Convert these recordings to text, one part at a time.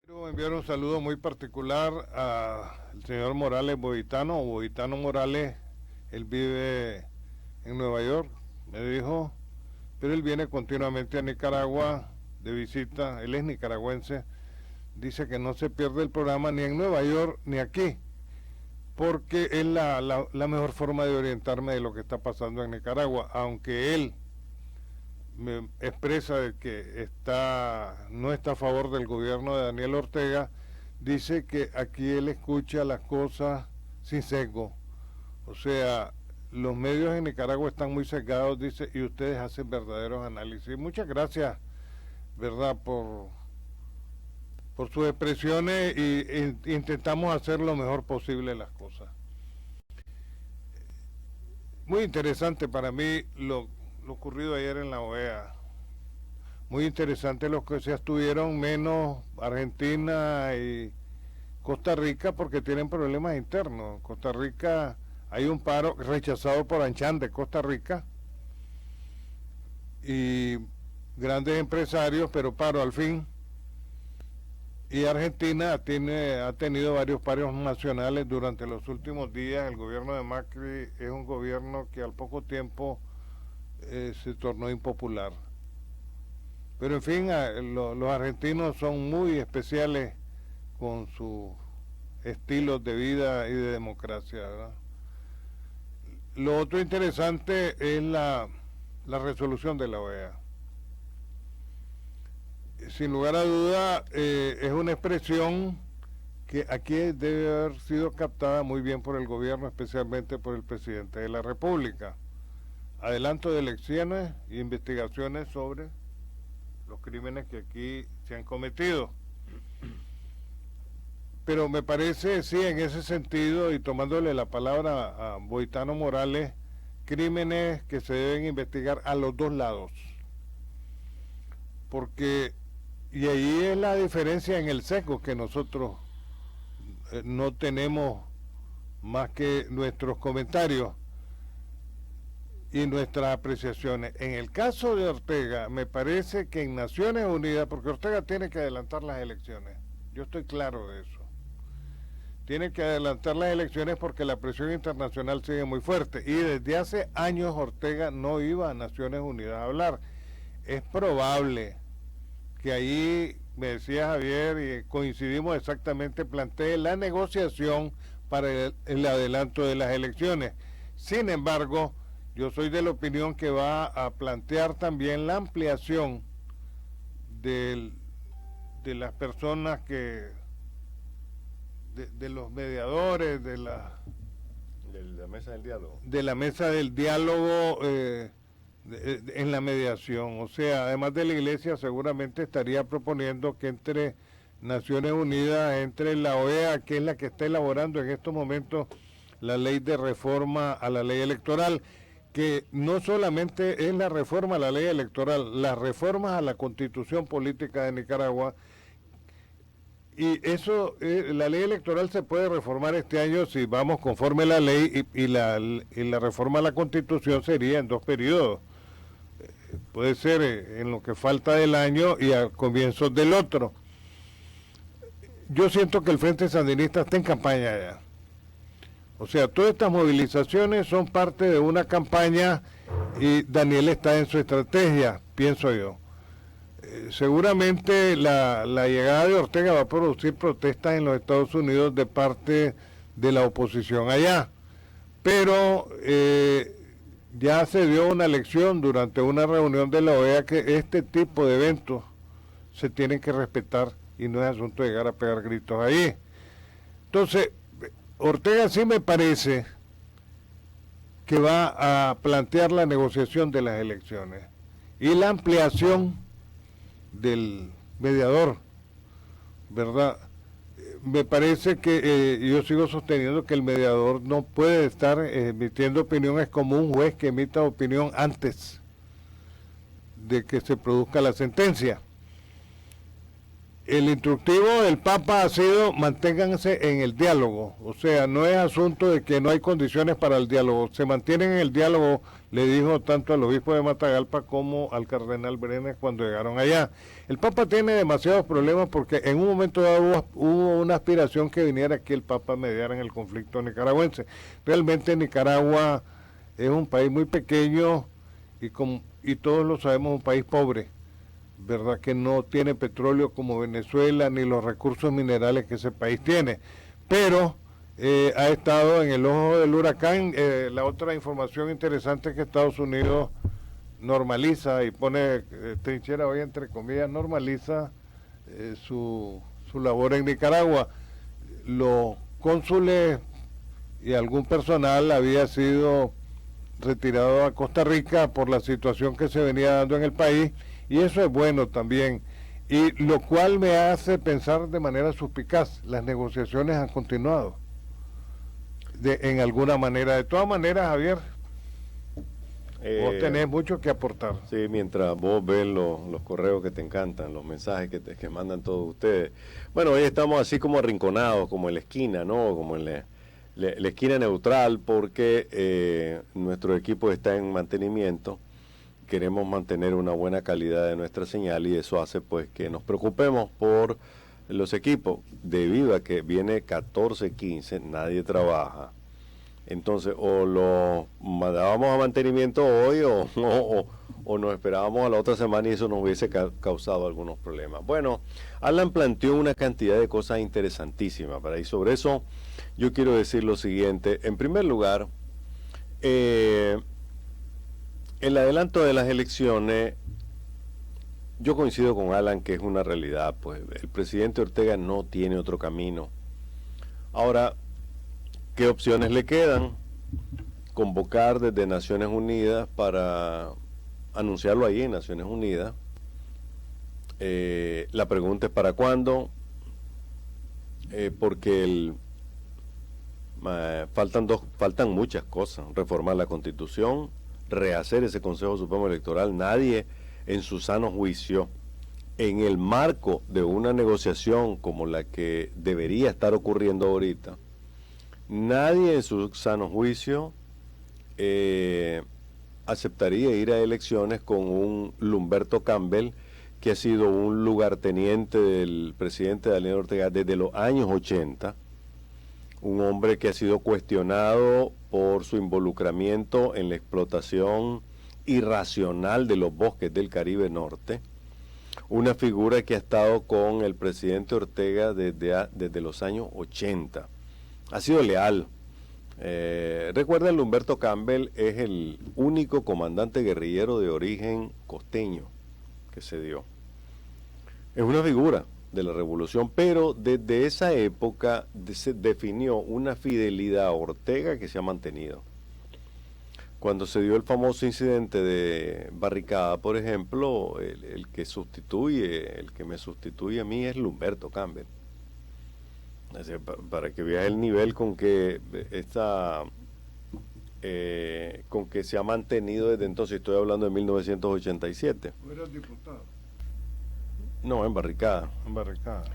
Quiero enviar un saludo muy particular al señor Morales Boitano Morales. Él vive en Nueva York, me dijo, pero él viene continuamente a Nicaragua de visita. Él es nicaragüense. Dice que no se pierde el programa ni en Nueva York ni aquí, porque es la mejor forma de orientarme de lo que está pasando en Nicaragua, aunque él me expresa de que no está a favor del gobierno de Daniel Ortega. Dice que aquí él escucha las cosas sin sesgo. O sea, los medios en Nicaragua están muy sesgados, dice, y ustedes hacen verdaderos análisis. Muchas gracias, ¿verdad?, por sus expresiones, y intentamos hacer lo mejor posible las cosas. Muy interesante para mí lo ocurrido ayer en la OEA. Muy interesante los que se abstuvieron, menos Argentina y Costa Rica, porque tienen problemas internos. Costa Rica, hay un paro rechazado por Anchan de Costa Rica y grandes empresarios, pero paro al fin. Y Argentina ha tenido varios paros nacionales durante los últimos días. El gobierno de Macri es un gobierno que al poco tiempo se tornó impopular. Pero en fin, los argentinos son muy especiales con sus estilos de vida y de democracia, ¿verdad? Lo otro interesante es la resolución de la OEA. Sin lugar a duda, es una expresión que aquí debe haber sido captada muy bien por el gobierno, especialmente por el presidente de la República. Adelanto de elecciones e investigaciones sobre los crímenes que aquí se han cometido. Pero me parece, sí, en ese sentido, y tomándole la palabra a Boitano Morales, crímenes que se deben investigar a los dos lados. Porque, y ahí es la diferencia en el sesgo, que nosotros no tenemos más que nuestros comentarios y nuestras apreciaciones. En el caso de Ortega, me parece que en Naciones Unidas, porque Ortega tiene que adelantar las elecciones, yo estoy claro de eso, tiene que adelantar las elecciones porque la presión internacional sigue muy fuerte, y desde hace años Ortega no iba a Naciones Unidas a hablar. Es probable que ahí, me decía Javier, y coincidimos exactamente, plantee la negociación para el adelanto de las elecciones. Sin embargo, yo soy de la opinión que va a plantear también la ampliación de las personas de los mediadores, de la mesa del diálogo. De la mesa del diálogo en la mediación. O sea, además de la Iglesia, seguramente estaría proponiendo que entre Naciones Unidas, entre la OEA, que es la que está elaborando en estos momentos la ley de reforma a la ley electoral, que no solamente es la reforma a la ley electoral, las reformas a la Constitución Política de Nicaragua. Y eso, la ley electoral se puede reformar este año si vamos conforme a la ley, y la reforma a la Constitución sería en 2 periodos. Puede ser en lo que falta del año y al comienzo del otro. Yo siento que el Frente Sandinista está en campaña ya. O sea, todas estas movilizaciones son parte de una campaña, y Daniel está en su estrategia, pienso yo. Seguramente la llegada de Ortega va a producir protestas en los Estados Unidos de parte de la oposición allá, pero ya se dio una lección durante una reunión de la OEA que este tipo de eventos se tienen que respetar y no es asunto de llegar a pegar gritos ahí. Entonces, Ortega sí me parece que va a plantear la negociación de las elecciones y la ampliación del mediador, ¿verdad? Me parece que yo sigo sosteniendo que el mediador no puede estar emitiendo opiniones como un juez que emita opinión antes de que se produzca la sentencia. el instructivo del Papa ha sido manténganse en el diálogo, o sea, no es asunto de que no hay condiciones para el diálogo, se mantienen en el diálogo, le dijo tanto al obispo de Matagalpa como al cardenal Brenes cuando llegaron allá. El Papa tiene demasiados problemas porque en un momento dado hubo una aspiración que viniera que el Papa mediara en el conflicto nicaragüense. Realmente Nicaragua es un país muy pequeño y todos lo sabemos, un país pobre, verdad que no tiene petróleo como Venezuela ni los recursos minerales que ese país tiene, pero ha estado en el ojo del huracán. La otra información interesante es que Estados Unidos normaliza y pone trinchera hoy entre comillas, normaliza su labor en Nicaragua. Los cónsules y algún personal había sido retirado a Costa Rica por la situación que se venía dando en el país, y eso es bueno también, y lo cual me hace pensar de manera suspicaz, las negociaciones han continuado en alguna manera. De todas maneras, Javier, vos tenés mucho que aportar. Sí, mientras vos ves los correos que te encantan, los mensajes que mandan todos ustedes. Bueno, hoy estamos así como arrinconados, como en la esquina, ¿no? Como en la esquina neutral, porque nuestro equipo está en mantenimiento. Queremos mantener una buena calidad de nuestra señal y eso hace pues que nos preocupemos por los equipos. Debido a que viene 14-15, nadie trabaja. Entonces o lo mandábamos a mantenimiento hoy o nos esperábamos a la otra semana y eso nos hubiese causado algunos problemas. Bueno, Alan planteó una cantidad de cosas interesantísimas y sobre eso yo quiero decir lo siguiente. En primer lugar, el adelanto de las elecciones, yo coincido con Alan que es una realidad, pues el presidente Ortega no tiene otro camino. Ahora, ¿qué opciones le quedan? Convocar desde Naciones Unidas para anunciarlo ahí en Naciones Unidas. La pregunta es ¿para cuándo? Porque faltan muchas cosas. Reformar la Constitución, rehacer ese Consejo Supremo Electoral. Nadie en su sano juicio, en el marco de una negociación como la que debería estar ocurriendo ahorita, nadie en su sano juicio aceptaría ir a elecciones con un Lumberto Campbell, que ha sido un lugarteniente del presidente Daniel Ortega desde los años 80, un hombre que ha sido cuestionado por su involucramiento en la explotación irracional de los bosques del Caribe Norte, una figura que ha estado con el presidente Ortega desde los años 80. Ha sido leal. Recuerden, Lumberto Campbell es el único comandante guerrillero de origen costeño que se dio. Es una figura de la revolución, pero desde esa época se definió una fidelidad a Ortega que se ha mantenido. Cuando se dio el famoso incidente de Barricada, por ejemplo, el que me sustituye a mí es Lumberto Campbell. O sea, para que veas el nivel con que se ha mantenido desde entonces. Estoy hablando de 1987. ¿Tú eras diputado? No, en Barricada. En Barricada.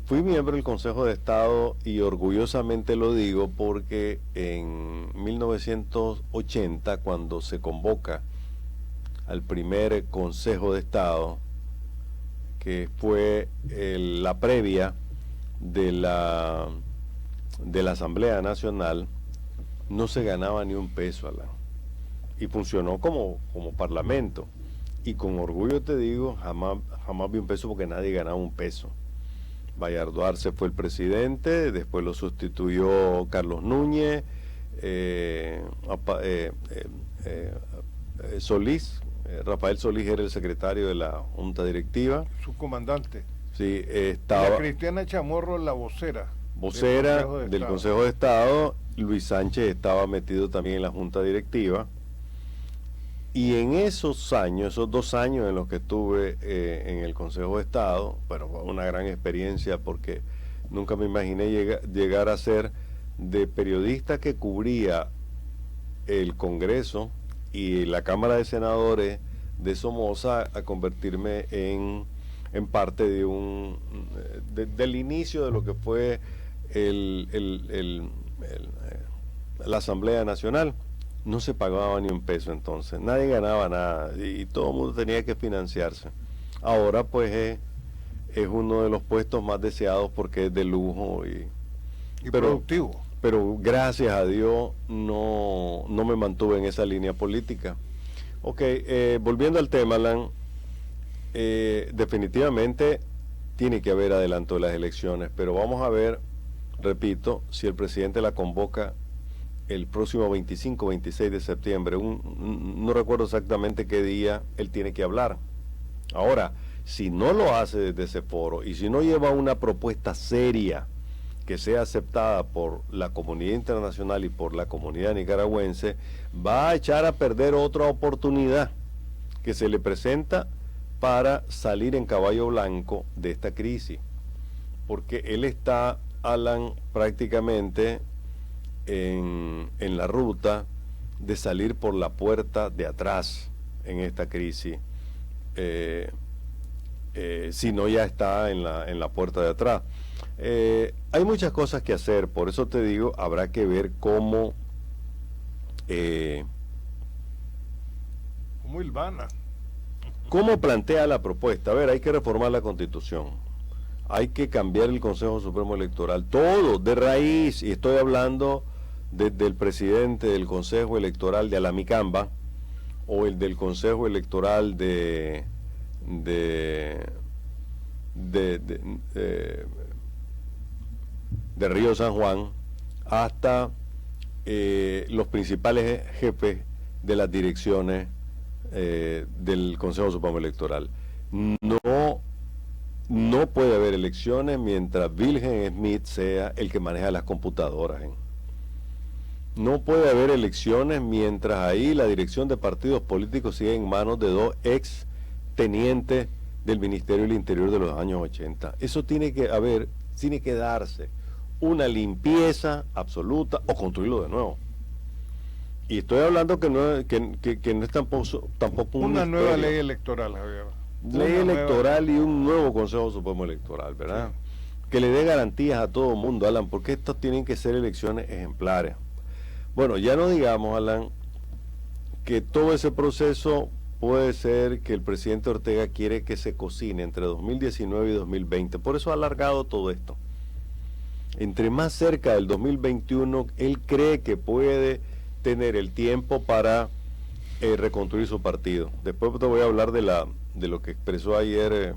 Fui miembro del Consejo de Estado y orgullosamente lo digo porque en 1980, cuando se convoca al primer Consejo de Estado, que fue la previa de la Asamblea Nacional, no se ganaba ni un peso, Alan, y funcionó como parlamento, y con orgullo te digo, jamás vi un peso porque nadie ganaba un peso. Bayardo Arce fue el presidente, después lo sustituyó Carlos Núñez, Solís, Rafael Solís era el secretario de la Junta Directiva. Su comandante. Sí, estaba... La Cristiana Chamorro, la vocera del Consejo de Estado. Luis Sánchez estaba metido también en la Junta Directiva. Y en esos 2 años en los que estuve en el Consejo de Estado, bueno, fue una gran experiencia porque nunca me imaginé llegar a ser de periodista que cubría el Congreso y la Cámara de Senadores de Somoza a convertirme en en parte del inicio de lo que fue la Asamblea Nacional. No se pagaba ni un peso entonces, nadie ganaba nada y todo el mundo tenía que financiarse. Ahora pues es uno de los puestos más deseados porque es de lujo y productivo. Pero gracias a Dios no me mantuve en esa línea política. Ok, volviendo al tema, Alan, definitivamente tiene que haber adelanto de las elecciones, pero vamos a ver, repito, si el presidente la convoca el próximo 25, 26 de septiembre, no recuerdo exactamente qué día él tiene que hablar. Ahora, si no lo hace desde ese foro y si no lleva una propuesta seria que sea aceptada por la comunidad internacional y por la comunidad nicaragüense, va a echar a perder otra oportunidad que se le presenta para salir en caballo blanco de esta crisis. Porque él está, Alan, prácticamente en la ruta de salir por la puerta de atrás en esta crisis. Si no ya está en la puerta de atrás. Hay muchas cosas que hacer, por eso te digo, habrá que ver cómo hilvana, cómo plantea la propuesta. A ver, hay que reformar la Constitución, hay que cambiar el Consejo Supremo Electoral, todo de raíz, y estoy hablando desde el presidente del Consejo Electoral de Alamicamba o el del Consejo Electoral de Río San Juan hasta los principales jefes de las direcciones del Consejo Supremo Electoral. No puede haber elecciones mientras Wilhelm Smith sea el que maneja las computadoras. No puede haber elecciones mientras ahí la dirección de partidos políticos sigue en manos de dos ex tenientes del Ministerio del Interior de los años 80. Eso tiene que darse una limpieza absoluta o construirlo de nuevo. Y estoy hablando que no es tampoco una nueva ley electoral, Javier. Ley electoral y un nuevo Consejo Supremo Electoral, ¿verdad? Sí. Que le dé garantías a todo el mundo, Alan, porque estas tienen que ser elecciones ejemplares. Bueno, ya no digamos, Alan, que todo ese proceso puede ser que el presidente Ortega quiere que se cocine entre 2019 y 2020. Por eso ha alargado todo esto. Entre más cerca del 2021, él cree que puede tener el tiempo para reconstruir su partido. Después te voy a hablar de lo que expresó ayer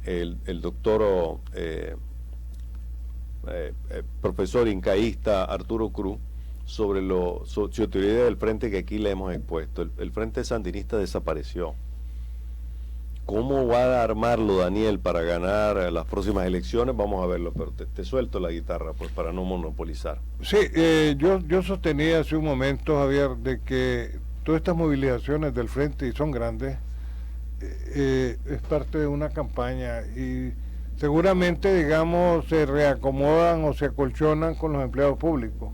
el doctor profesor incaísta Arturo Cruz sobre su teoría del frente que aquí le hemos expuesto. El frente sandinista desapareció. ¿Cómo va a armarlo Daniel para ganar las próximas elecciones? Vamos a verlo, pero te suelto la guitarra pues para no monopolizar. Sí, yo sostenía hace un momento, Javier, de que todas estas movilizaciones del frente, y son grandes, es parte de una campaña y seguramente, digamos, se reacomodan o se acolchonan con los empleados públicos.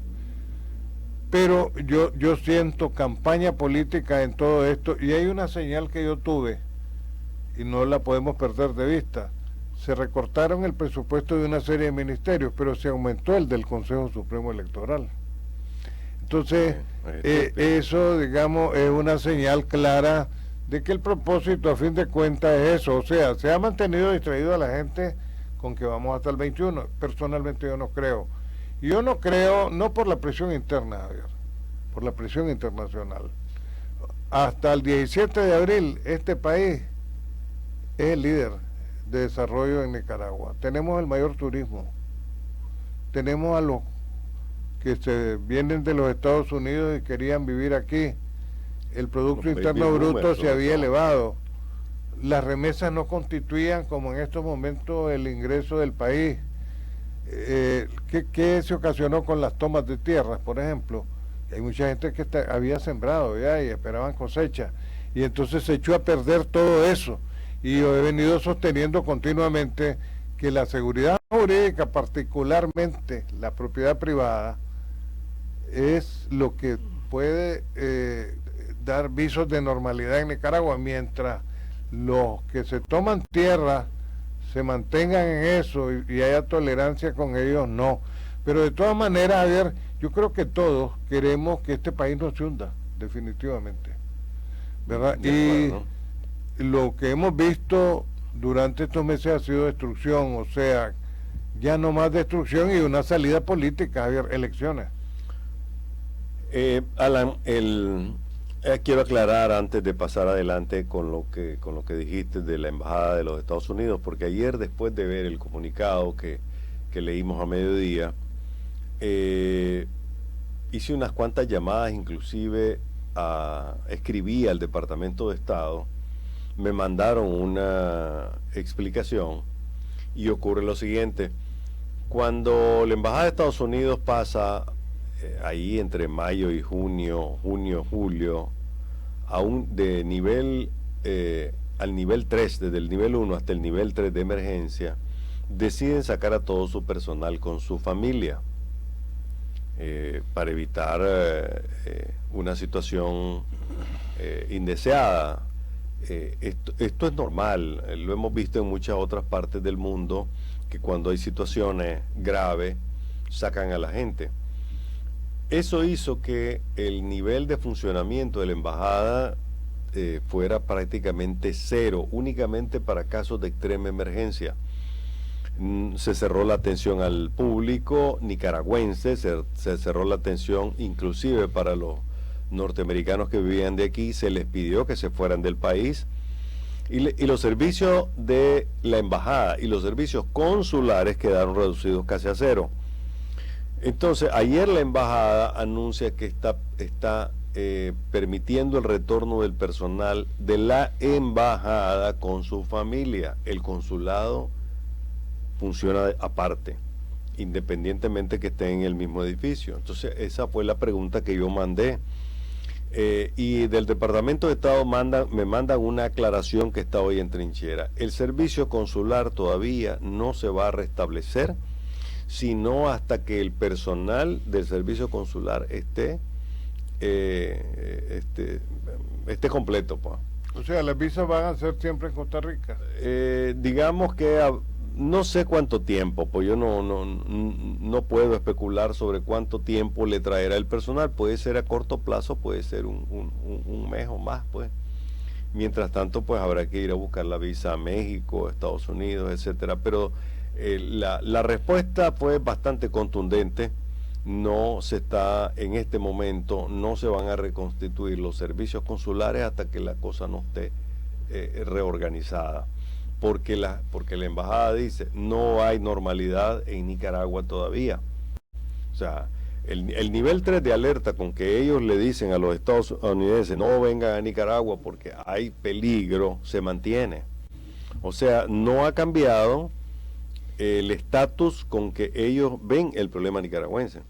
Pero yo siento campaña política en todo esto, y hay una señal que yo tuve y no la podemos perder de vista. Se recortaron el presupuesto de una serie de ministerios, pero se aumentó el del Consejo Supremo Electoral. Entonces, eso, digamos, es una señal clara de que el propósito, a fin de cuentas, es eso. O sea, se ha mantenido distraído a la gente con que vamos hasta el 21. Personalmente yo no creo. Y yo no creo, no por la presión interna, Javier, por la presión internacional. Hasta el 17 de abril, este país es el líder de desarrollo en Nicaragua. Tenemos el mayor turismo. Tenemos a los que se vienen de los Estados Unidos y querían vivir aquí. El Producto Interno Bruto se había elevado. Las remesas no constituían, como en estos momentos, el ingreso del país. ¿Qué se ocasionó con las tomas de tierras, por ejemplo? Hay mucha gente que había sembrado ya y esperaban cosecha, y entonces se echó a perder todo eso. Y yo he venido sosteniendo continuamente que la seguridad jurídica, particularmente la propiedad privada, es lo que puede dar visos de normalidad en Nicaragua, mientras los que se toman tierra se mantengan en eso y haya tolerancia con ellos, no. Pero de todas maneras, Javier, yo creo que todos queremos que este país no se hunda, definitivamente, ¿verdad? Y lo que hemos visto durante estos meses ha sido destrucción, o sea, ya no más destrucción y una salida política, Javier, elecciones. Alan, quiero aclarar antes de pasar adelante con lo que dijiste de la Embajada de los Estados Unidos, porque ayer, después de ver el comunicado que leímos a mediodía, hice unas cuantas llamadas, inclusive escribí al Departamento de Estado, me mandaron una explicación y ocurre lo siguiente: cuando la Embajada de Estados Unidos pasa ahí entre mayo y junio, julio, aún de nivel al nivel 3, desde el nivel 1 hasta el nivel 3 de emergencia, deciden sacar a todo su personal con su familia para evitar una situación indeseada. Esto es normal, lo hemos visto en muchas otras partes del mundo, que cuando hay situaciones graves sacan a la gente. Eso hizo que el nivel de funcionamiento de la embajada fuera prácticamente cero, únicamente para casos de extrema emergencia. Se cerró la atención al público nicaragüense, se cerró la atención inclusive para los norteamericanos que vivían de aquí, se les pidió que se fueran del país, y los servicios de la embajada y los servicios consulares quedaron reducidos casi a cero. Entonces, ayer la embajada anuncia que está permitiendo el retorno del personal de la embajada con su familia. El consulado funciona aparte, independientemente que esté en el mismo edificio. Entonces, esa fue la pregunta que yo mandé. Y del Departamento de Estado me mandan una aclaración que está hoy en trinchera. El servicio consular todavía no se va a restablecer, sino hasta que el personal del servicio consular esté completo, pues. O sea, las visas van a ser siempre en Costa Rica. Digamos que no sé cuánto tiempo, pues yo no puedo especular sobre cuánto tiempo le traerá el personal. Puede ser a corto plazo, puede ser un mes o más, pues. Mientras tanto, pues habrá que ir a buscar la visa a México, Estados Unidos, etcétera. Pero la respuesta fue bastante contundente. No se está, en este momento, no se van a reconstituir los servicios consulares hasta que la cosa no esté reorganizada. Porque la embajada dice, no hay normalidad en Nicaragua todavía. O sea, el nivel 3 de alerta con que ellos le dicen a los estadounidenses, no vengan a Nicaragua porque hay peligro, se mantiene. O sea, no ha cambiado el estatus con que ellos ven el problema nicaragüense,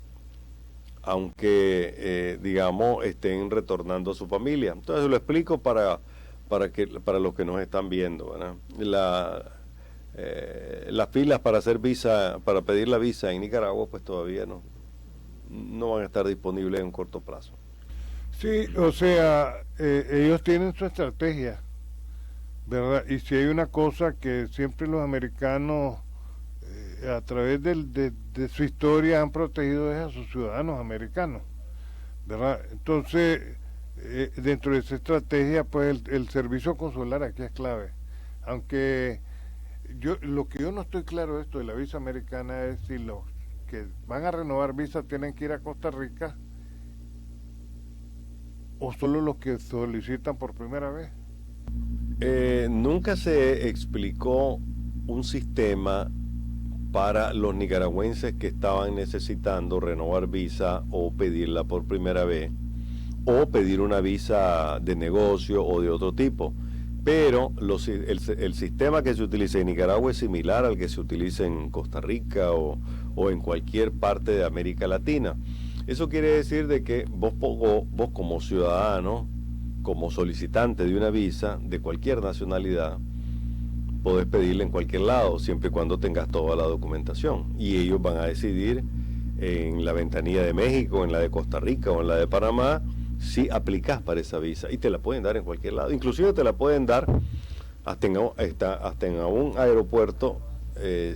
aunque digamos estén retornando a su familia. Entonces lo explico para los que nos están viendo, ¿verdad? Las filas para hacer visa, para pedir la visa en Nicaragua, pues todavía no van a estar disponibles en un corto plazo. Sí, o sea, ellos tienen su estrategia, ¿verdad? Y si hay una cosa que siempre los americanos a través de su historia han protegido es a sus ciudadanos americanos, ¿verdad? Entonces, dentro de esa estrategia, pues el servicio consular aquí es clave. Aunque lo que yo no estoy claro de esto de la visa americana es si los que van a renovar visa tienen que ir a Costa Rica o solo los que solicitan por primera vez. Nunca se explicó un sistema para los nicaragüenses que estaban necesitando renovar visa o pedirla por primera vez, o pedir una visa de negocio o de otro tipo. Pero el sistema que se utiliza en Nicaragua es similar al que se utiliza en Costa Rica o en cualquier parte de América Latina. Eso quiere decir de que vos como ciudadano, como solicitante de una visa de cualquier nacionalidad, podés pedirla en cualquier lado, siempre y cuando tengas toda la documentación. Y ellos van a decidir en la ventanilla de México, en la de Costa Rica o en la de Panamá, si aplicás para esa visa. Y te la pueden dar en cualquier lado. Inclusive te la pueden dar hasta en un aeropuerto,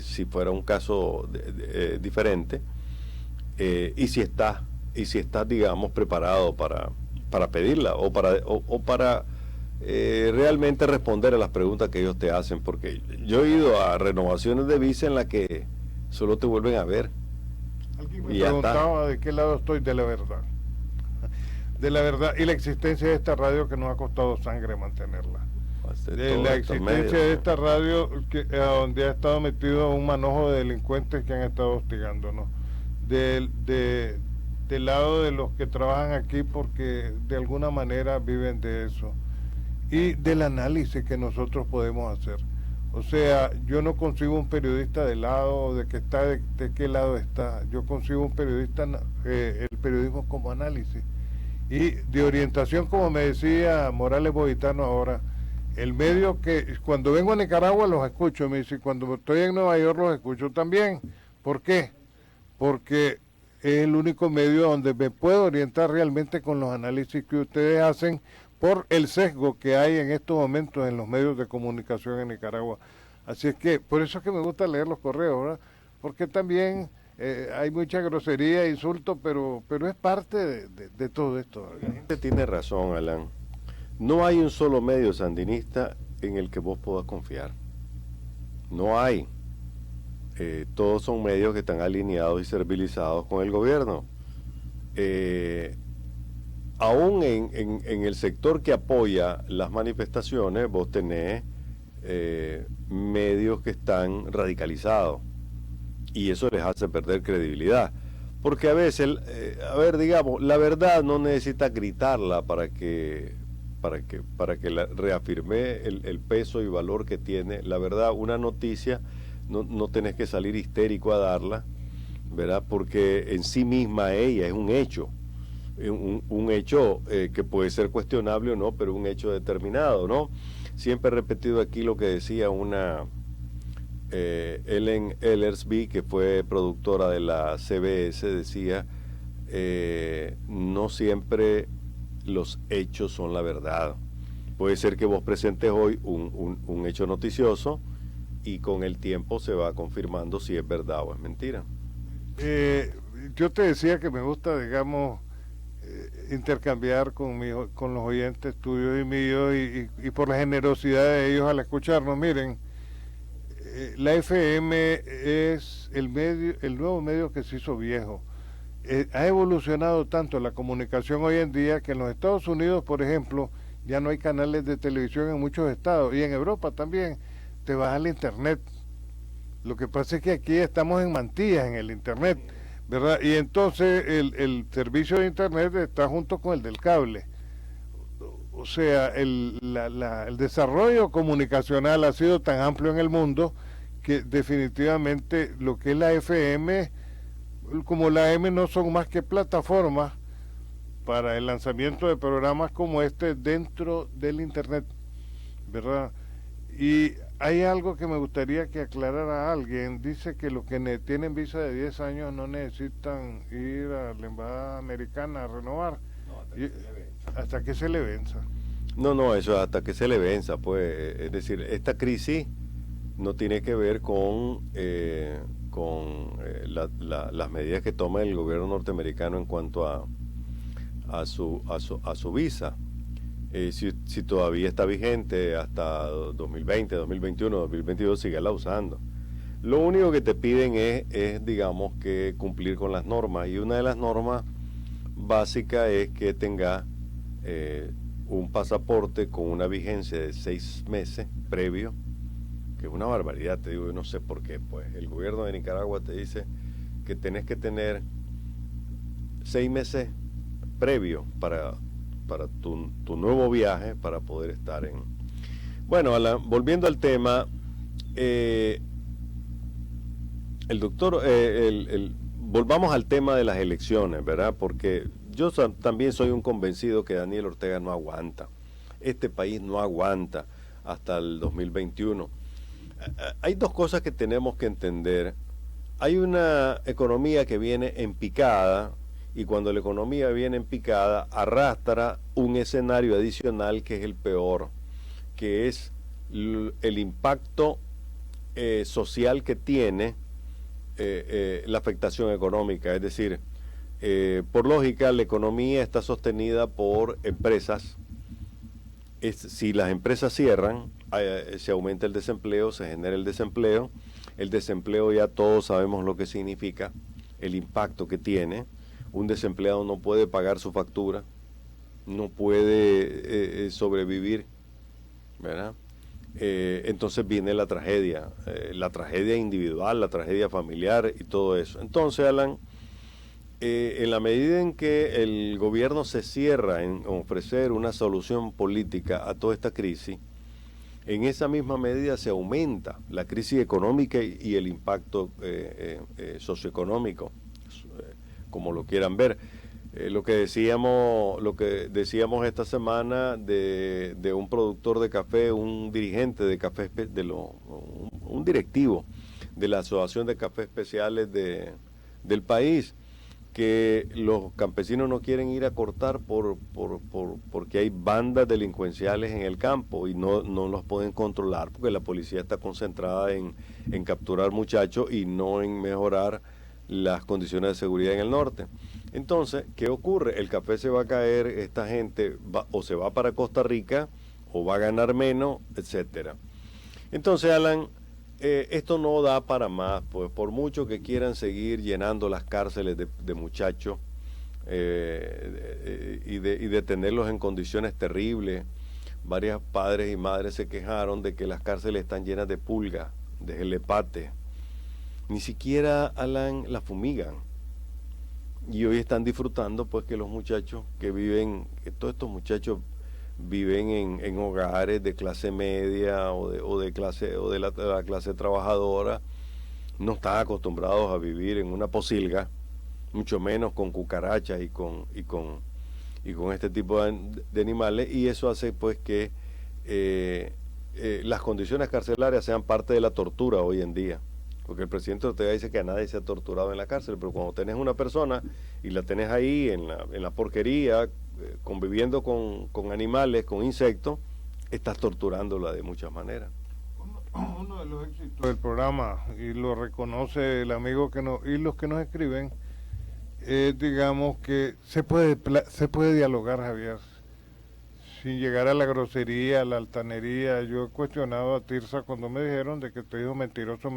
si fuera un caso diferente, y si estás, digamos, preparado para pedirla o para realmente responder a las preguntas que ellos te hacen, porque yo he ido a renovaciones de visa en la que solo te vuelven a ver. Alguien me preguntaba de qué lado estoy, de la verdad. De la verdad y la existencia de esta radio que nos ha costado sangre mantenerla. De la existencia de esta radio donde ha estado metido un manojo de delincuentes que han estado hostigándonos. Del lado de los que trabajan aquí porque de alguna manera viven de eso. Y del análisis que nosotros podemos hacer. O sea, yo no consigo un periodista de lado, de que está, de qué lado está. Yo consigo un periodista, el periodismo como análisis. Y de orientación, como me decía Morales Bovitano ahora, el medio que cuando vengo a Nicaragua los escucho, me dice, cuando estoy en Nueva York los escucho también. ¿Por qué? Porque es el único medio donde me puedo orientar realmente con los análisis que ustedes hacen por el sesgo que hay en estos momentos en los medios de comunicación en Nicaragua. Así es que, por eso es que me gusta leer los correos, ¿verdad? Porque también hay mucha grosería e insulto, pero es parte de todo esto. Usted tiene razón, Alan. No hay un solo medio sandinista en el que vos puedas confiar. No hay. Todos son medios que están alineados y servilizados con el gobierno. Aún en el sector que apoya las manifestaciones, vos tenés medios que están radicalizados y eso les hace perder credibilidad. Porque a veces, digamos, la verdad no necesita gritarla para que reafirme el peso y valor que tiene. La verdad, una noticia no tenés que salir histérico a darla, ¿verdad? Porque en sí misma ella es un hecho. Un hecho que puede ser cuestionable o no, pero un hecho determinado, ¿no? Siempre he repetido aquí lo que decía una Ellen Ellersby, que fue productora de la CBS, decía, no siempre los hechos son la verdad. Puede ser que vos presentes hoy un hecho noticioso y con el tiempo se va confirmando si es verdad o es mentira. Yo te decía que me gusta, digamos, intercambiar con los oyentes tuyos y míos y por la generosidad de ellos al escucharnos. Miren, la FM es el nuevo medio que se hizo viejo. Ha evolucionado tanto la comunicación hoy en día que en los Estados Unidos, por ejemplo, ya no hay canales de televisión en muchos estados, y en Europa también. Te vas al internet. Lo que pasa es que aquí estamos en mantillas en el internet, ¿verdad? Y entonces el servicio de internet está junto con el del cable. O sea, el desarrollo comunicacional ha sido tan amplio en el mundo que definitivamente lo que es la FM, como la AM, no son más que plataformas para el lanzamiento de programas como este dentro del internet, ¿verdad? Y hay algo que me gustaría que aclarara alguien. Dice que los que tienen visa de 10 años no necesitan ir a la embajada americana a renovar. No, hasta que se le venza. No, eso hasta que se le venza, pues. Es decir, esta crisis no tiene que ver con las medidas que toma el gobierno norteamericano en cuanto a su visa. Si todavía está vigente hasta 2020, 2021, 2022, síguela usando. Lo único que te piden es, digamos, que cumplir con las normas, y una de las normas básicas es que tengas un pasaporte con una vigencia de 6 meses previo, que es una barbaridad, te digo, yo no sé por qué, pues el gobierno de Nicaragua te dice que tenés que tener 6 meses previo para tu nuevo viaje, para poder estar en... Bueno, volviendo al tema, el doctor, volvamos al tema de las elecciones, ¿verdad? Porque yo también soy un convencido que Daniel Ortega no aguanta. Este país no aguanta hasta el 2021. Hay dos cosas que tenemos que entender. Hay una economía que viene en picada, y cuando la economía viene en picada, arrastra un escenario adicional que es el peor, que es el impacto social que tiene la afectación económica. Es decir, por lógica, la economía está sostenida por empresas. Si las empresas cierran, se aumenta el desempleo, se genera el desempleo. El desempleo ya todos sabemos lo que significa, el impacto que tiene. Un desempleado no puede pagar su factura, no puede sobrevivir, ¿verdad? Entonces viene la tragedia individual, la tragedia familiar y todo eso. Entonces, Alan, en la medida en que el gobierno se cierra en ofrecer una solución política a toda esta crisis, en esa misma medida se aumenta la crisis económica y el impacto socioeconómico, como lo quieran ver. Lo que decíamos esta semana de un productor de café, un dirigente de café, un directivo de la Asociación de Cafés Especiales del país, que los campesinos no quieren ir a cortar porque hay bandas delincuenciales en el campo y no los pueden controlar porque la policía está concentrada en capturar muchachos y no en mejorar las condiciones de seguridad en el norte. Entonces, ¿qué ocurre? El café se va a caer, esta gente o se va para Costa Rica o va a ganar menos, etcétera. Entonces, Alan, esto no da para más, pues por mucho que quieran seguir llenando las cárceles de muchachos y de tenerlos en condiciones terribles. Varios padres y madres se quejaron de que las cárceles están llenas de pulgas, de gelepate. Ni siquiera, Alan, la fumigan. Y hoy están disfrutando pues que los muchachos que todos estos muchachos viven en hogares de clase media o de la clase trabajadora, no están acostumbrados a vivir en una posilga, mucho menos con cucarachas y con este tipo de animales, y eso hace pues que las condiciones carcelarias sean parte de la tortura hoy en día. Porque el presidente Ortega dice que a nadie se ha torturado en la cárcel, pero cuando tenés una persona y la tenés ahí en la porquería, conviviendo con animales, con insectos, estás torturándola de muchas maneras. Uno de los éxitos del programa, y lo reconoce el amigo y los que nos escriben, digamos que se puede dialogar, Javier, sin llegar a la grosería, a la altanería. Yo he cuestionado a Tirsa cuando me dijeron de que te dijo mentiroso,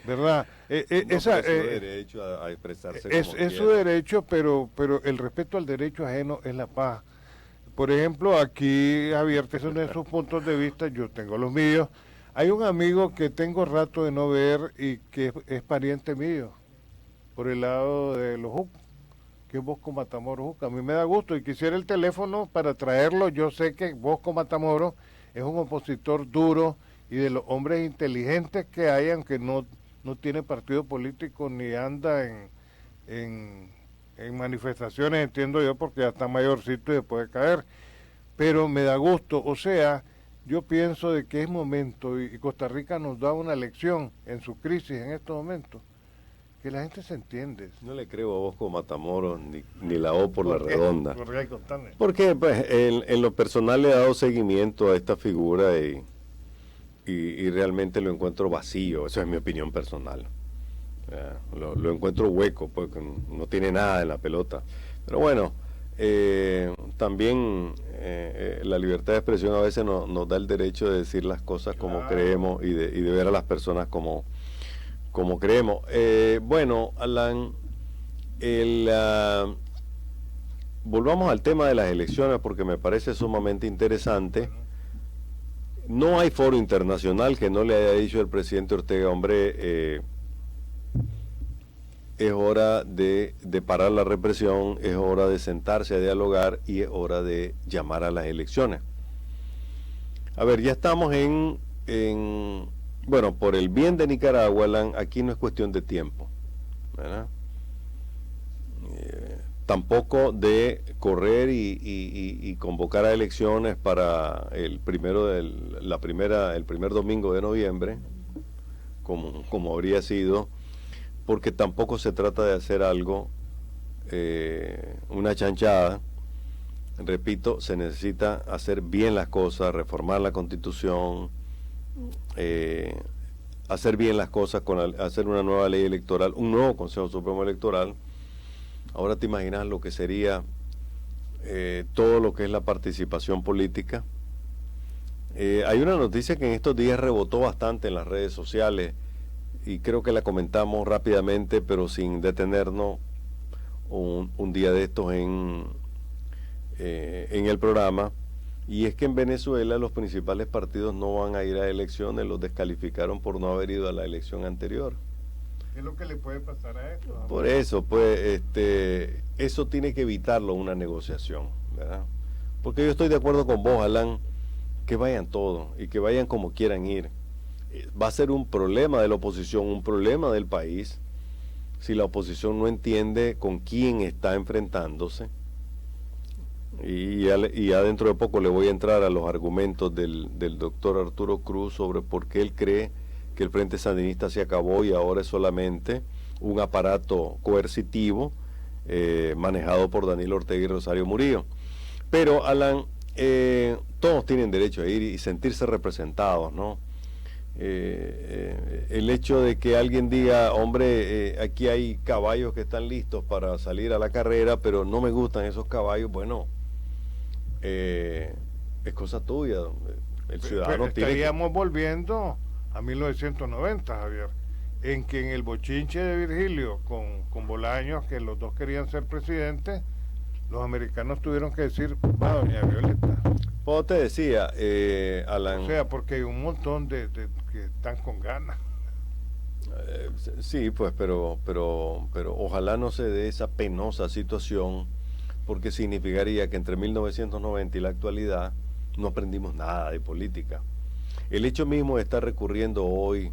¿verdad? Es su derecho a expresarse es su derecho, pero el respeto al derecho ajeno es la paz. Por ejemplo, aquí, Javier, que son de sus puntos de vista, yo tengo los míos. Hay un amigo que tengo rato de no ver y que es pariente mío, por el lado de los Juc, que es Bosco Matamoros Juc. A mí me da gusto y quisiera el teléfono para traerlo. Yo sé que Bosco Matamoros es un opositor duro y de los hombres inteligentes que hay, aunque no tiene partido político ni anda en manifestaciones, entiendo yo, porque ya está mayorcito y se puede caer. Pero me da gusto, o sea, yo pienso de que es momento, y Costa Rica nos da una lección en su crisis en estos momentos, que la gente se entiende. No le creo a Bosco Matamoros ni la O por la redonda. Contame. Porque pues, en lo personal le he dado seguimiento a esta figura y realmente lo encuentro vacío. Eso es mi opinión personal. Lo encuentro hueco, porque no tiene nada en la pelota. Pero bueno, también la libertad de expresión a veces nos da el derecho de decir las cosas como creemos y de ver a las personas como creemos. Bueno, Alan, volvamos al tema de las elecciones porque me parece sumamente interesante. No hay foro internacional que no le haya dicho el presidente Ortega, hombre, es hora de parar la represión, es hora de sentarse a dialogar y es hora de llamar a las elecciones. A ver, ya estamos bueno, por el bien de Nicaragua, Alan, aquí no es cuestión de tiempo, ¿verdad? Tampoco de correr y convocar a elecciones para el primer domingo de noviembre, como habría sido, porque tampoco se trata de hacer algo, una chanchada, repito, se necesita hacer bien las cosas, reformar la Constitución, hacer bien las cosas, hacer una nueva ley electoral, un nuevo Consejo Supremo Electoral. Ahora te imaginas lo que sería todo lo que es la participación política. Hay una noticia que en estos días rebotó bastante en las redes sociales y creo que la comentamos rápidamente, pero sin detenernos un día de estos en el programa, y es que en Venezuela los principales partidos no van a ir a elecciones, los descalificaron por no haber ido a la elección anterior. ¿Qué es lo que le puede pasar a esto? Por eso, pues, eso tiene que evitarlo una negociación, ¿verdad? Porque yo estoy de acuerdo con vos, Alan, que vayan todos y que vayan como quieran ir. Va a ser un problema de la oposición, un problema del país, si la oposición no entiende con quién está enfrentándose. Y ya dentro de poco le voy a entrar a los argumentos del doctor Arturo Cruz sobre por qué él cree que el Frente Sandinista se acabó y ahora es solamente un aparato coercitivo manejado por Daniel Ortega y Rosario Murillo. Pero, Alan, todos tienen derecho a ir y sentirse representados, ¿no? El hecho de que alguien diga, hombre, aquí hay caballos que están listos para salir a la carrera, pero no me gustan esos caballos, bueno, es cosa tuya. El ciudadano estaríamos volviendo a 1990, Javier, en que en el bochinche de Virgilio con Bolaños, que los dos querían ser presidentes, los americanos tuvieron que decir, va, doña Violeta. Pues te decía, Alan. O sea, porque hay un montón de que están con ganas. Sí, pues, pero ojalá no se dé esa penosa situación, porque significaría que entre 1990 y la actualidad no aprendimos nada de política. El hecho mismo de estar recurriendo hoy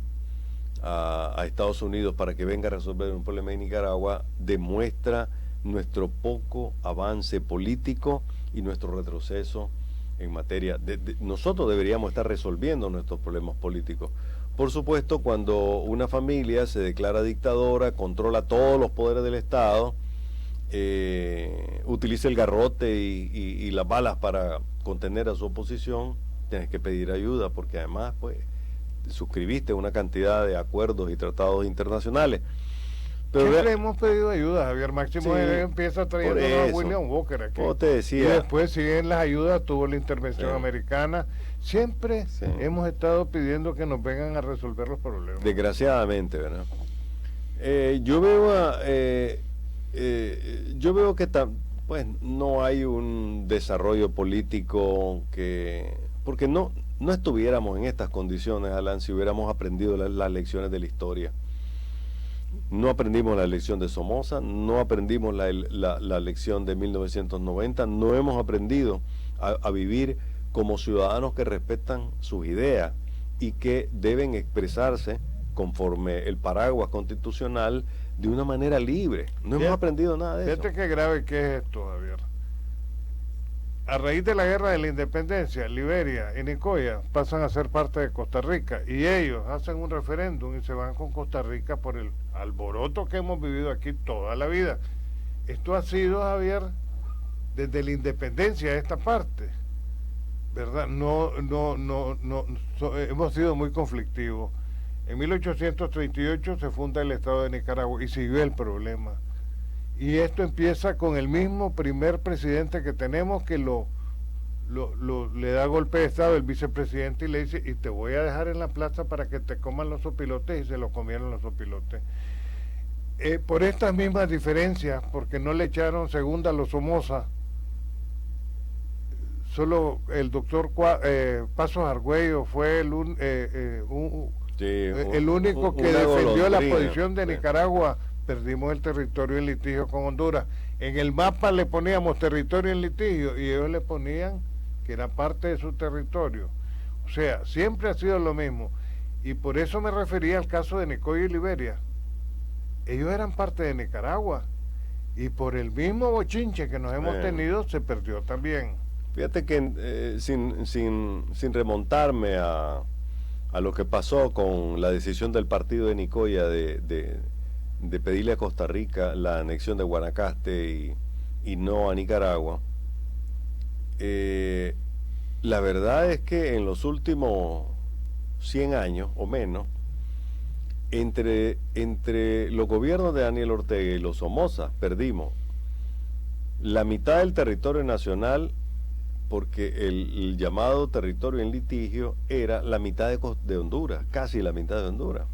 a Estados Unidos para que venga a resolver un problema en Nicaragua demuestra nuestro poco avance político y nuestro retroceso en materia nosotros deberíamos estar resolviendo nuestros problemas políticos. Por supuesto, cuando una familia se declara dictadora, controla todos los poderes del Estado, utiliza el garrote y las balas para contener a su oposición, tienes que pedir ayuda, porque además pues suscribiste una cantidad de acuerdos y tratados internacionales. Pero siempre hemos pedido ayuda, Javier. Máximo sí, empieza trayendo a William Walker aquí. Como te decía. Y después siguen las ayudas, tuvo la intervención americana. Siempre hemos estado pidiendo que nos vengan a resolver los problemas. Desgraciadamente, ¿verdad? Yo veo que pues no hay un desarrollo político porque no estuviéramos en estas condiciones, Alan, si hubiéramos aprendido las lecciones de la historia. No aprendimos la lección de Somoza, no aprendimos la lección de 1990, no hemos aprendido a vivir como ciudadanos que respetan sus ideas y que deben expresarse conforme el paraguas constitucional de una manera libre. No hemos aprendido nada de eso. Fíjate qué grave que es esto, Javier. A raíz de la guerra de la independencia, Liberia y Nicoya pasan a ser parte de Costa Rica y ellos hacen un referéndum y se van con Costa Rica por el alboroto que hemos vivido aquí toda la vida. Esto ha sido, Javier, desde la independencia de esta parte, ¿verdad? Hemos sido muy conflictivos. En 1838 se funda el Estado de Nicaragua y siguió el problema. Y esto empieza con el mismo primer presidente que tenemos que le da golpe de estado el vicepresidente y le dice, y te voy a dejar en la plaza para que te coman los opilotes, y se lo comieron los opilotes. Por estas mismas diferencias, porque no le echaron segunda a los Somoza, solo el doctor Pasos Argüello fue el único que defendió la posición de Nicaragua. Perdimos el territorio en litigio con Honduras. En el mapa le poníamos territorio en litigio y ellos le ponían que era parte de su territorio. O sea, siempre ha sido lo mismo. Y por eso me refería al caso de Nicoya y Liberia. Ellos eran parte de Nicaragua y por el mismo bochinche que nos hemos tenido se perdió también. Fíjate que sin remontarme a lo que pasó con la decisión del partido de Nicoya de pedirle a Costa Rica la anexión de Guanacaste y no a Nicaragua, La verdad es que en los últimos 100 años o menos, entre los gobiernos de Daniel Ortega y los Somoza, perdimos la mitad del territorio nacional, porque el llamado territorio en litigio era la mitad de Honduras, casi la mitad de Honduras.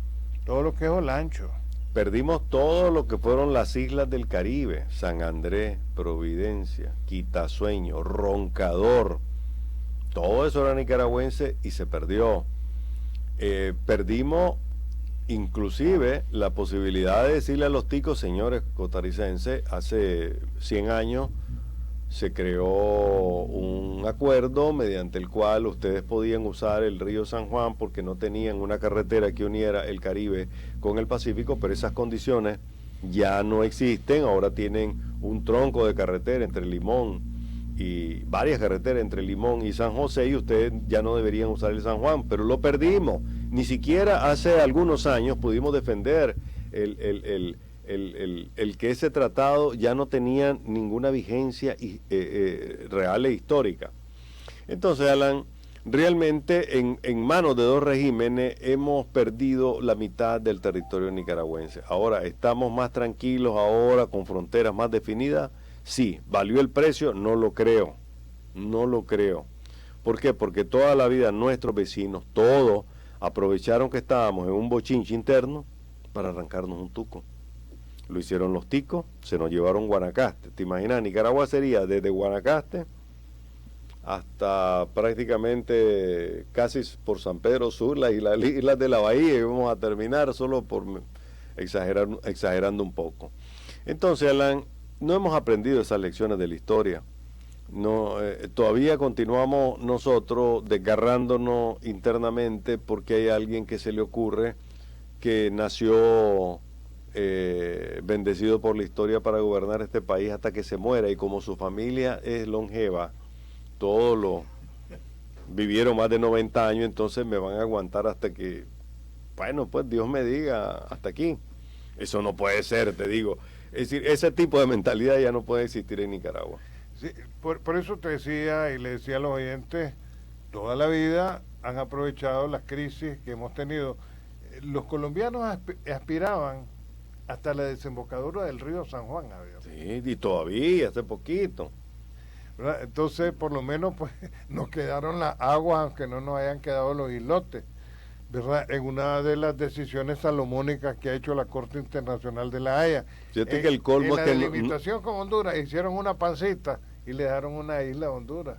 Todo lo que es Olancho. Perdimos todo lo que fueron las islas del Caribe, San Andrés, Providencia, Quitasueño, Roncador, todo eso era nicaragüense y se perdió. Perdimos inclusive la posibilidad de decirle a los ticos, señores costarricenses, hace 100 años se creó un acuerdo mediante el cual ustedes podían usar el río San Juan porque no tenían una carretera que uniera el Caribe con el Pacífico, pero esas condiciones ya no existen. Ahora tienen un tronco de carretera entre Limón y varias carreteras entre Limón y San José, y ustedes ya no deberían usar el San Juan, pero lo perdimos. Ni siquiera hace algunos años pudimos defender el que ese tratado ya no tenía ninguna vigencia real e histórica. Entonces, Alan, realmente en manos de dos regímenes hemos perdido la mitad del territorio nicaragüense. Ahora, ¿estamos más tranquilos ahora con fronteras más definidas? Sí. ¿Valió el precio? No lo creo. No lo creo. ¿Por qué? Porque toda la vida nuestros vecinos, todos, aprovecharon que estábamos en un bochinche interno para arrancarnos un tuco. Lo hicieron los ticos, se nos llevaron Guanacaste. ¿Te imaginas? Nicaragua sería desde Guanacaste hasta prácticamente casi por San Pedro Sur, las islas de la Bahía, y vamos a terminar solo por exagerando un poco. Entonces, Alan, no hemos aprendido esas lecciones de la historia. No, todavía continuamos nosotros desgarrándonos internamente porque hay alguien que se le ocurre que nació bendecido por la historia para gobernar este país hasta que se muera, y como su familia es longeva, todos lo vivieron más de 90 años, entonces me van a aguantar hasta que, bueno, pues Dios me diga hasta aquí. Eso no puede ser, te digo. Es decir, ese tipo de mentalidad ya no puede existir en Nicaragua. Sí, por eso te decía y le decía a los oyentes, toda la vida han aprovechado las crisis que hemos tenido. Los colombianos aspiraban hasta la desembocadura del río San Juan, Javier. Sí, y todavía, hace poquito. ¿Verdad? Entonces, por lo menos, pues, nos quedaron las aguas, aunque no nos hayan quedado los islotes, ¿verdad? En una de las decisiones salomónicas que ha hecho la Corte Internacional de la Haya. Fíjate que el colmo en es la que delimitación con Honduras hicieron una pancita y le dejaron una isla a Honduras.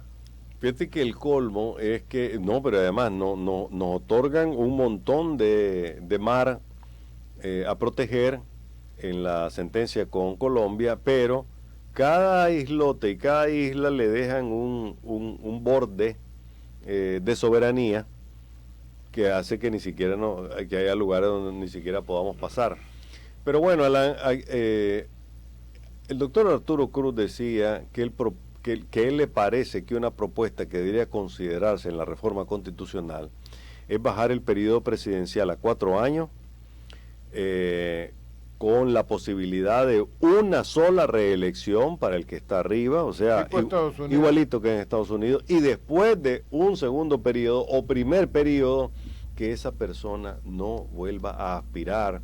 Fíjate que el colmo es que, no, pero además nos otorgan un montón de mar a proteger en la sentencia con Colombia, pero cada islote y cada isla le dejan un borde de soberanía que hace que ni siquiera que haya lugares donde ni siquiera podamos pasar. Pero bueno, el doctor Arturo Cruz decía que él le parece que una propuesta que debería considerarse en la reforma constitucional es bajar el periodo presidencial a 4 años, con la posibilidad de una sola reelección para el que está arriba, o sea, igualito que en Estados Unidos, y después de un segundo periodo o primer periodo, que esa persona no vuelva a aspirar,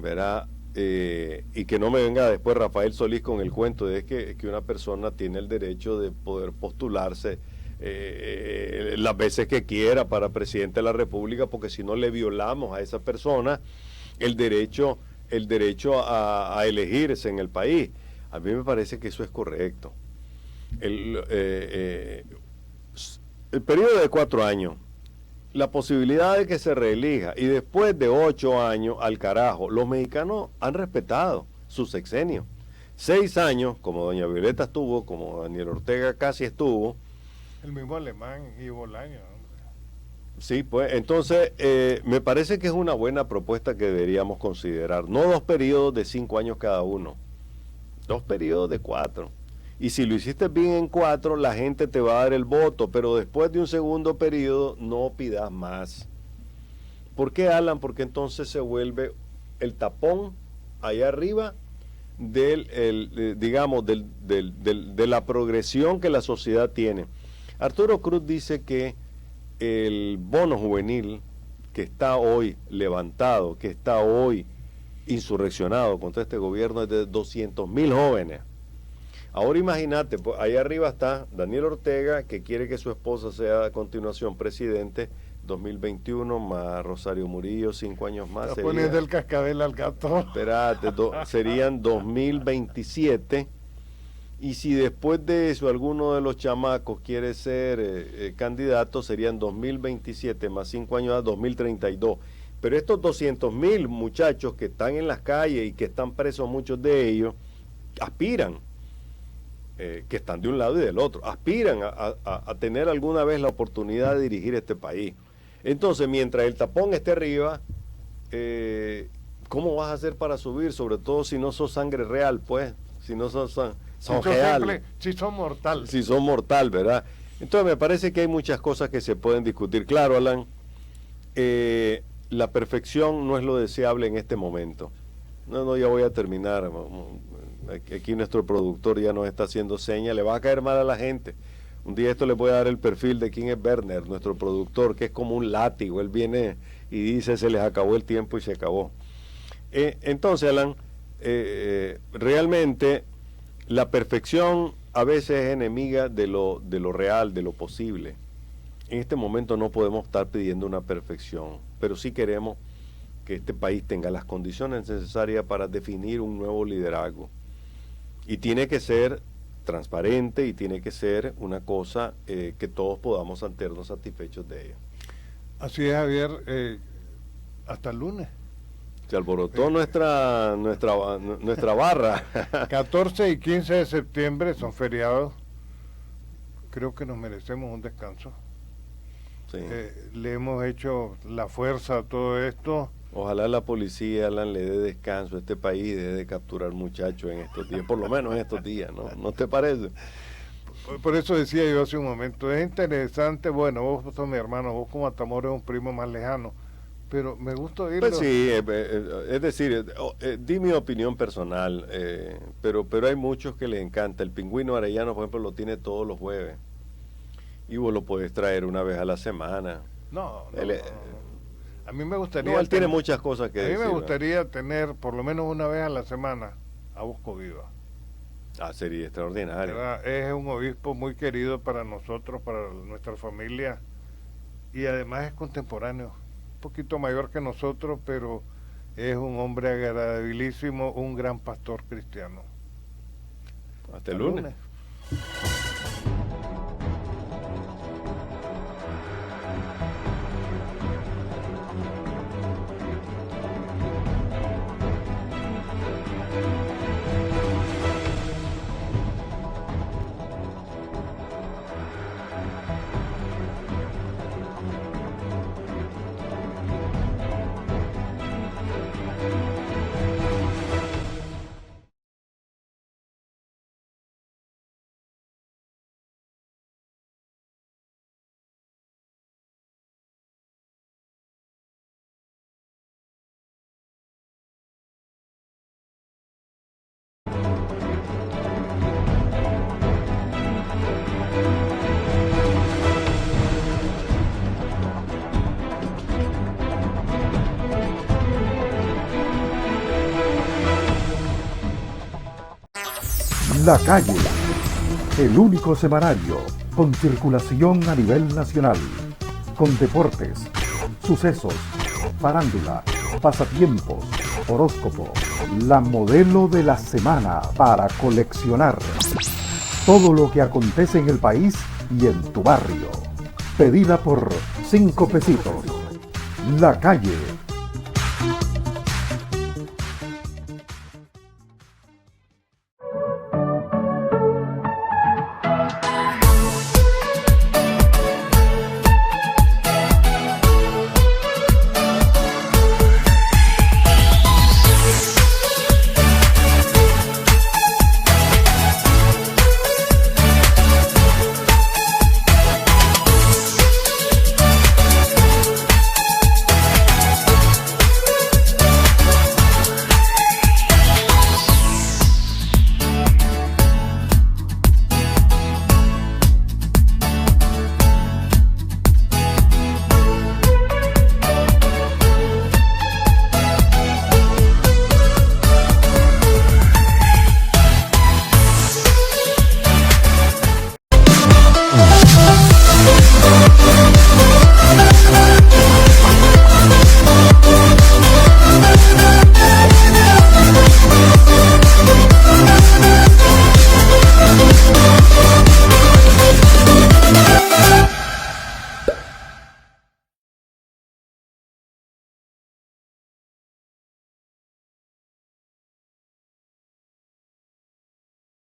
¿verdad? Y que no me venga después Rafael Solís con el cuento de que una persona tiene el derecho de poder postularse las veces que quiera para presidente de la República, porque si no le violamos a esa persona el derecho a elegirse en el país. A mí me parece que eso es correcto. El periodo de 4 años, la posibilidad de que se reelija, y después de 8 años, al carajo. Los mexicanos han respetado su sexenio. 6 años, como doña Violeta estuvo, como Daniel Ortega casi estuvo. El mismo alemán y Bolaño. Sí, pues entonces me parece que es una buena propuesta que deberíamos considerar. No 2 periodos de 5 años cada uno, 2 periodos de 4. Y si lo hiciste bien en 4, la gente te va a dar el voto, pero después de un segundo periodo no pidas más. ¿Por qué, Alan? Porque entonces se vuelve el tapón allá arriba de la progresión que la sociedad tiene. Arturo Cruz dice que el bono juvenil que está hoy levantado, que está hoy insurreccionado contra este gobierno es de 200,000 jóvenes. Ahora imagínate, pues, ahí arriba está Daniel Ortega, que quiere que su esposa sea a continuación presidente, 2021, más Rosario Murillo, 5 años más. Está poniendo el cascabel al gato. Espérate, serían 2027. Y si después de eso alguno de los chamacos quiere ser candidato, serían 2027 más 5 años, 2032. Pero estos 200,000 muchachos que están en las calles y que están presos, muchos de ellos, aspiran, que están de un lado y del otro, aspiran a tener alguna vez la oportunidad de dirigir este país. Entonces, mientras el tapón esté arriba, ¿cómo vas a hacer para subir? Sobre todo si no sos sangre real, pues, si no sos real. Si son mortal. Si son mortal, ¿verdad? Entonces me parece que hay muchas cosas que se pueden discutir. Claro, Alan, la perfección no es lo deseable en este momento. No, ya voy a terminar. Aquí nuestro productor ya nos está haciendo señas, le va a caer mal a la gente. Un día esto le voy a dar el perfil de quién es Werner, nuestro productor, que es como un látigo. Él viene y dice, se les acabó el tiempo y se acabó. Entonces, Alan, realmente la perfección a veces es enemiga de lo real, de lo posible. En este momento no podemos estar pidiendo una perfección, pero sí queremos que este país tenga las condiciones necesarias para definir un nuevo liderazgo. Y tiene que ser transparente y tiene que ser una cosa que todos podamos sentirnos satisfechos de ella. Así es, Javier, hasta el lunes. Se alborotó nuestra barra. 14 y 15 de septiembre son feriados. Creo que nos merecemos un descanso. Sí. Le hemos hecho la fuerza a todo esto. Ojalá la policía, Alan, le dé descanso a este país y deje de capturar muchachos en estos días, por lo menos en estos días, ¿no? ¿No te parece? Por eso decía yo hace un momento, es interesante, bueno, vos sos mi hermano, vos como Matamoros es un primo más lejano, pero me gusta oírlo. Pues sí, es decir, di mi opinión personal, pero hay muchos que les encanta. El Pingüino Arellano, por ejemplo, lo tiene todos los jueves, y vos lo podés traer una vez a la semana. No. A mí me gustaría... No, él tiene muchas cosas que decir. A mí me gustaría tener por lo menos una vez a la semana a Bosco Viva. Sería extraordinario. ¿Verdad? Es un obispo muy querido para nosotros, para nuestra familia, y además es contemporáneo, un poquito mayor que nosotros, pero es un hombre agradabilísimo, un gran pastor cristiano. Hasta el lunes. La Calle, el único semanario con circulación a nivel nacional, con deportes, sucesos, farándula, pasatiempos, horóscopo, la modelo de la semana para coleccionar. Todo lo que acontece en el país y en tu barrio. Pedida por 5 pesitos. La Calle.